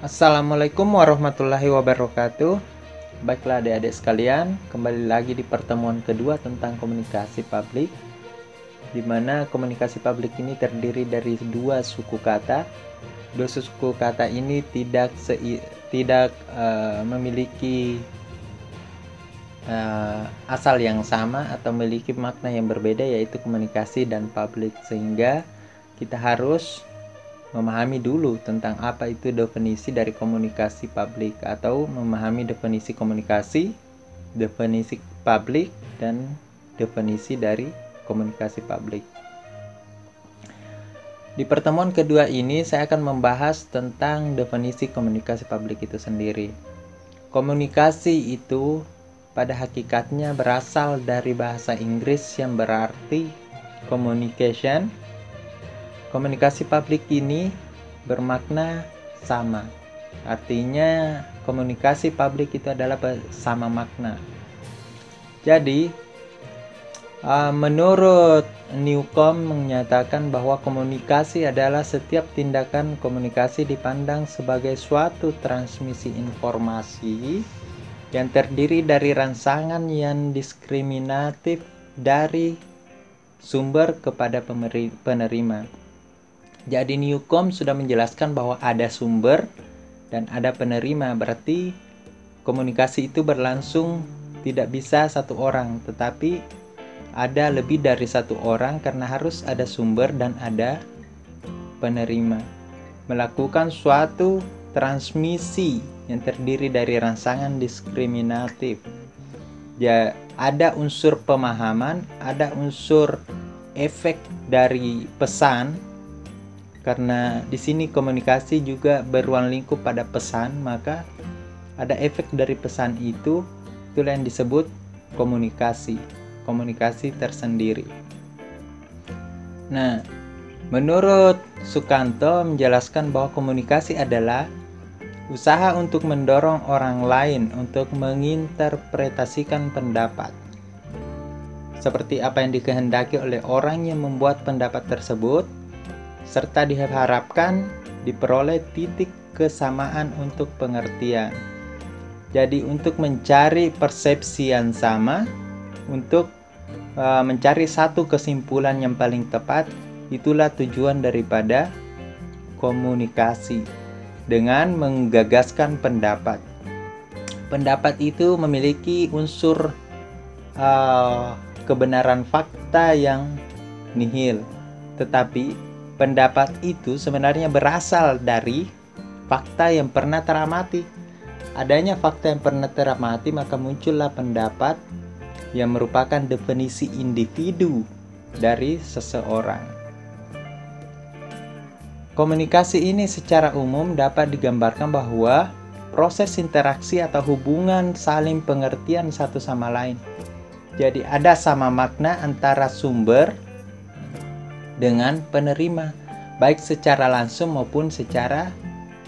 Assalamualaikum warahmatullahi wabarakatuh. Baiklah adik-adik sekalian, kembali lagi di pertemuan kedua tentang komunikasi publik, di mana komunikasi publik ini terdiri dari dua suku kata. Dua suku kata ini tidak memiliki asal yang sama atau memiliki makna yang berbeda, yaitu komunikasi dan publik, sehingga kita harus memahami dulu tentang apa itu definisi dari komunikasi publik, atau memahami definisi komunikasi, definisi publik, dan definisi dari komunikasi publik. Di pertemuan kedua ini saya akan membahas tentang definisi komunikasi publik itu sendiri. Komunikasi itu pada hakikatnya berasal dari bahasa Inggris yang berarti communication. Komunikasi publik ini bermakna sama. Artinya komunikasi publik itu adalah sama makna. Jadi menurut Newcomb menyatakan bahwa komunikasi adalah setiap tindakan komunikasi dipandang sebagai suatu transmisi informasi yang terdiri dari rangsangan yang diskriminatif dari sumber kepada penerima. Jadi Newcomb sudah menjelaskan bahwa ada sumber dan ada penerima, berarti komunikasi itu berlangsung tidak bisa satu orang, tetapi ada lebih dari satu orang karena harus ada sumber dan ada penerima. Melakukan suatu transmisi yang terdiri dari rangsangan diskriminatif. Ya, ada unsur pemahaman, ada unsur efek dari pesan. Karena di sini komunikasi juga beruang lingkup pada pesan, maka ada efek dari pesan itulah yang disebut komunikasi tersendiri. Nah, menurut Sukanto menjelaskan bahwa komunikasi adalah usaha untuk mendorong orang lain untuk menginterpretasikan pendapat seperti apa yang dikehendaki oleh orang yang membuat pendapat tersebut, serta diharapkan diperoleh titik kesamaan untuk pengertian. Jadi untuk mencari persepsi yang sama, untuk mencari satu kesimpulan yang paling tepat, itulah tujuan daripada komunikasi dengan menggagaskan pendapat. Pendapat itu memiliki unsur kebenaran fakta yang nihil, tetapi pendapat itu sebenarnya berasal dari fakta yang pernah teramati. Adanya fakta yang pernah teramati, maka muncullah pendapat yang merupakan definisi individu dari seseorang. Komunikasi ini secara umum dapat digambarkan bahwa proses interaksi atau hubungan saling pengertian satu sama lain. Jadi ada sama makna antara sumber dengan penerima, baik secara langsung maupun secara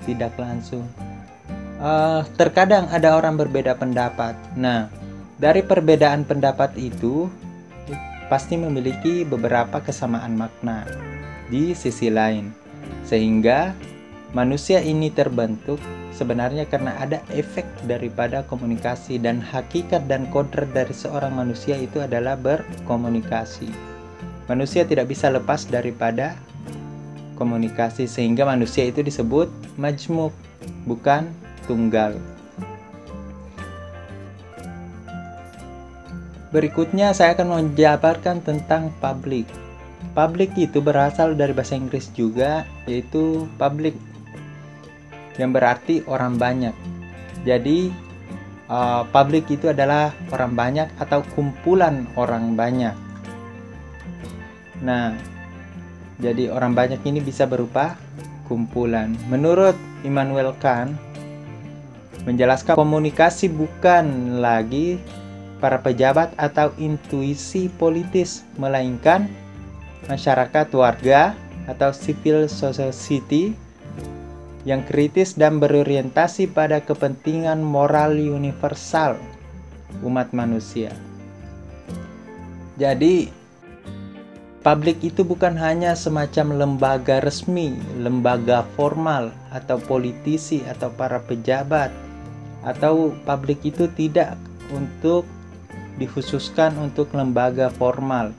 tidak langsung. Terkadang ada orang berbeda pendapat. Nah, dari perbedaan pendapat itu pasti memiliki beberapa kesamaan makna di sisi lain, sehingga manusia ini terbentuk sebenarnya karena ada efek daripada komunikasi, dan hakikat dan kodrat dari seorang manusia itu adalah berkomunikasi. Manusia tidak bisa lepas daripada komunikasi, sehingga manusia itu disebut majmuk, bukan tunggal. Berikutnya saya akan menjabarkan tentang public. Public itu berasal dari bahasa Inggris juga, yaitu public, yang berarti orang banyak. Jadi public itu adalah orang banyak atau kumpulan orang banyak. Nah, jadi orang banyak ini bisa berupa kumpulan. Menurut Immanuel Kant menjelaskan komunikasi bukan lagi para pejabat atau intuisi politis, melainkan masyarakat warga atau civil society yang kritis dan berorientasi pada kepentingan moral universal umat manusia. Jadi publik itu bukan hanya semacam lembaga resmi, lembaga formal, atau politisi, atau para pejabat, atau publik itu tidak untuk dikhususkan untuk lembaga formal,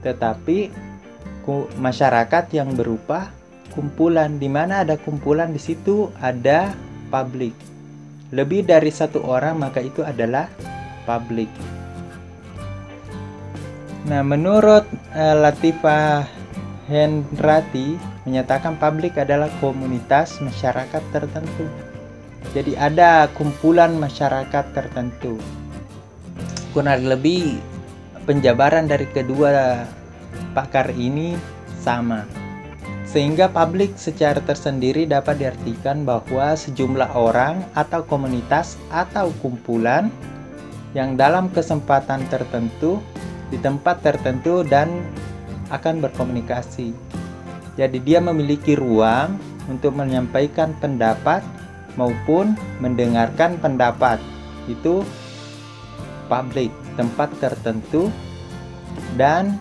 tetapi masyarakat yang berupa kumpulan. Di mana ada kumpulan, di situ ada publik. Lebih dari satu orang, maka itu adalah publik. Nah, menurut Latifah Hendrati menyatakan publik adalah komunitas masyarakat tertentu. Jadi ada kumpulan masyarakat tertentu. Kurang lebih penjabaran dari kedua pakar ini sama. Sehingga publik secara tersendiri dapat diartikan bahwa sejumlah orang atau komunitas atau kumpulan yang dalam kesempatan tertentu di tempat tertentu dan akan berkomunikasi. Jadi dia memiliki ruang untuk menyampaikan pendapat maupun mendengarkan pendapat. Itu publik, tempat tertentu dan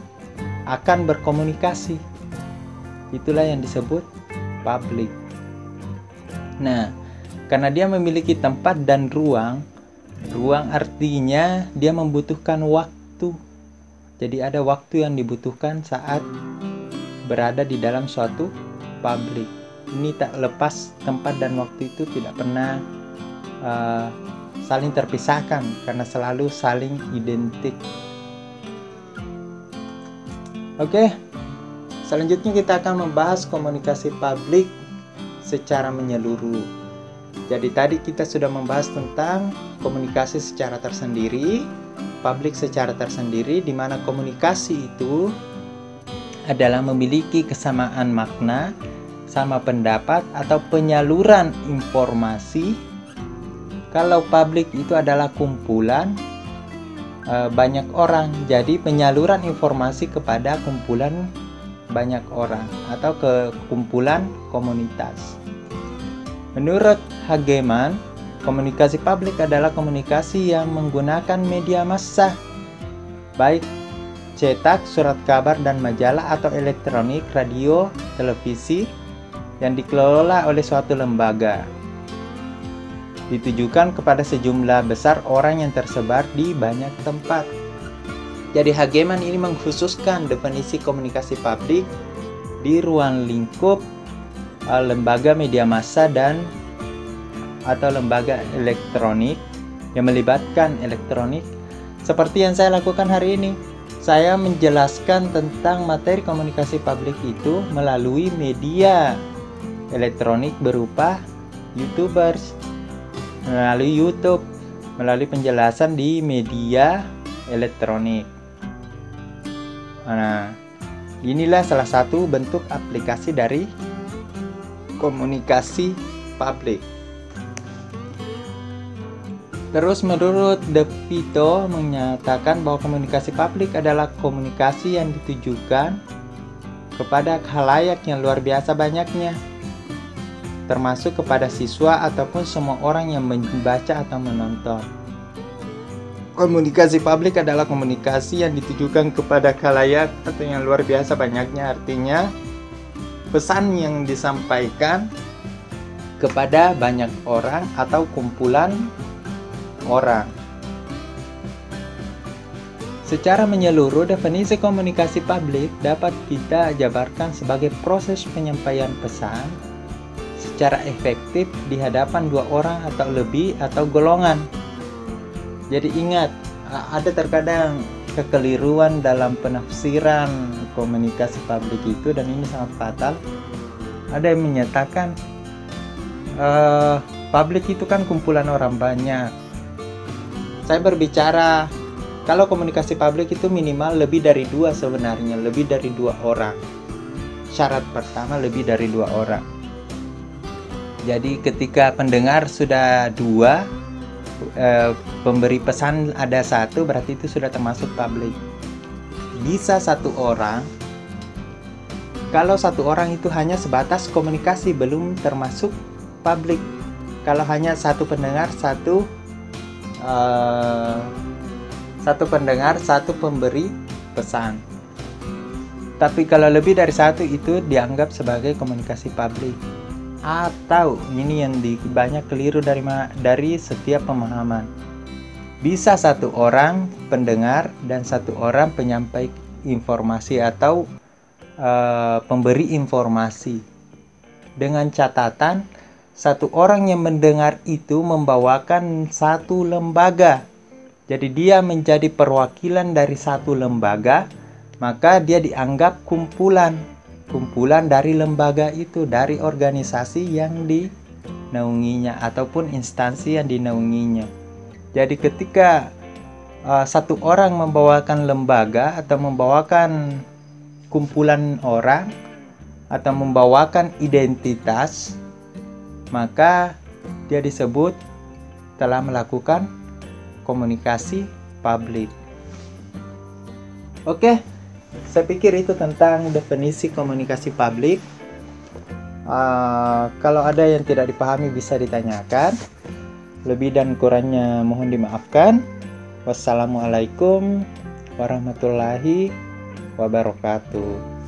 akan berkomunikasi. Itulah yang disebut publik. Nah, karena dia memiliki tempat dan ruang artinya dia membutuhkan waktu. Jadi ada waktu yang dibutuhkan saat berada di dalam suatu publik. Ini tak lepas, tempat dan waktu itu tidak pernah saling terpisahkan karena selalu saling identik. Oke, selanjutnya kita akan membahas komunikasi publik secara menyeluruh. Jadi tadi kita sudah membahas tentang komunikasi secara tersendiri, publik secara tersendiri, di mana komunikasi itu adalah memiliki kesamaan makna, sama pendapat atau penyaluran informasi. Kalau publik itu adalah kumpulan banyak orang, jadi penyaluran informasi kepada kumpulan banyak orang atau ke kumpulan komunitas. Menurut Hageman, komunikasi publik adalah komunikasi yang menggunakan media massa, baik cetak, surat kabar dan majalah, atau elektronik, radio, televisi, yang dikelola oleh suatu lembaga. Ditujukan kepada sejumlah besar orang yang tersebar di banyak tempat. Jadi Hageman ini mengkhususkan definisi komunikasi publik di ruang lingkup lembaga media massa dan atau lembaga elektronik yang melibatkan elektronik, seperti yang saya lakukan hari ini. Saya menjelaskan tentang materi komunikasi publik itu melalui media elektronik berupa YouTubers, melalui YouTube, melalui penjelasan di media elektronik. Nah, inilah salah satu bentuk aplikasi dari komunikasi publik. Terus menurut De Vito menyatakan bahwa komunikasi publik adalah komunikasi yang ditujukan kepada khalayak yang luar biasa banyaknya, termasuk kepada siswa ataupun semua orang yang membaca atau menonton. Komunikasi publik adalah komunikasi yang ditujukan kepada khalayak atau yang luar biasa banyaknya, artinya pesan yang disampaikan kepada banyak orang atau kumpulan orang. Secara menyeluruh, definisi komunikasi publik dapat kita jabarkan sebagai proses penyampaian pesan secara efektif di hadapan dua orang atau lebih atau golongan. Jadi ingat, ada terkadang kekeliruan dalam penafsiran komunikasi publik itu, dan ini sangat fatal. Ada yang menyatakan publik itu kan kumpulan orang banyak. Saya berbicara kalau komunikasi publik itu minimal lebih dari dua, sebenarnya lebih dari dua orang. Syarat pertama lebih dari dua orang. Jadi ketika pendengar sudah dua, pemberi pesan ada satu, berarti itu sudah termasuk publik. Bisa satu orang, kalau satu orang itu hanya sebatas komunikasi, belum termasuk publik. Kalau hanya satu pendengar, satu pendengar, satu pemberi pesan. Tapi kalau lebih dari satu itu dianggap sebagai komunikasi publik. Atau ini yang banyak keliru dari setiap pemahaman. Bisa satu orang pendengar dan satu orang penyampai informasi atau pemberi informasi. Dengan catatan satu orang yang mendengar itu membawakan satu lembaga. Jadi dia menjadi perwakilan dari satu lembaga, maka dia dianggap kumpulan dari lembaga itu, dari organisasi yang dinaunginya ataupun instansi yang dinaunginya. Jadi ketika satu orang membawakan lembaga atau membawakan kumpulan orang atau membawakan identitas, maka dia disebut telah melakukan komunikasi publik. Oke. Saya pikir itu tentang definisi komunikasi publik. Kalau ada yang tidak dipahami bisa ditanyakan. Lebih dan kurangnya mohon dimaafkan. Wassalamualaikum warahmatullahi wabarakatuh.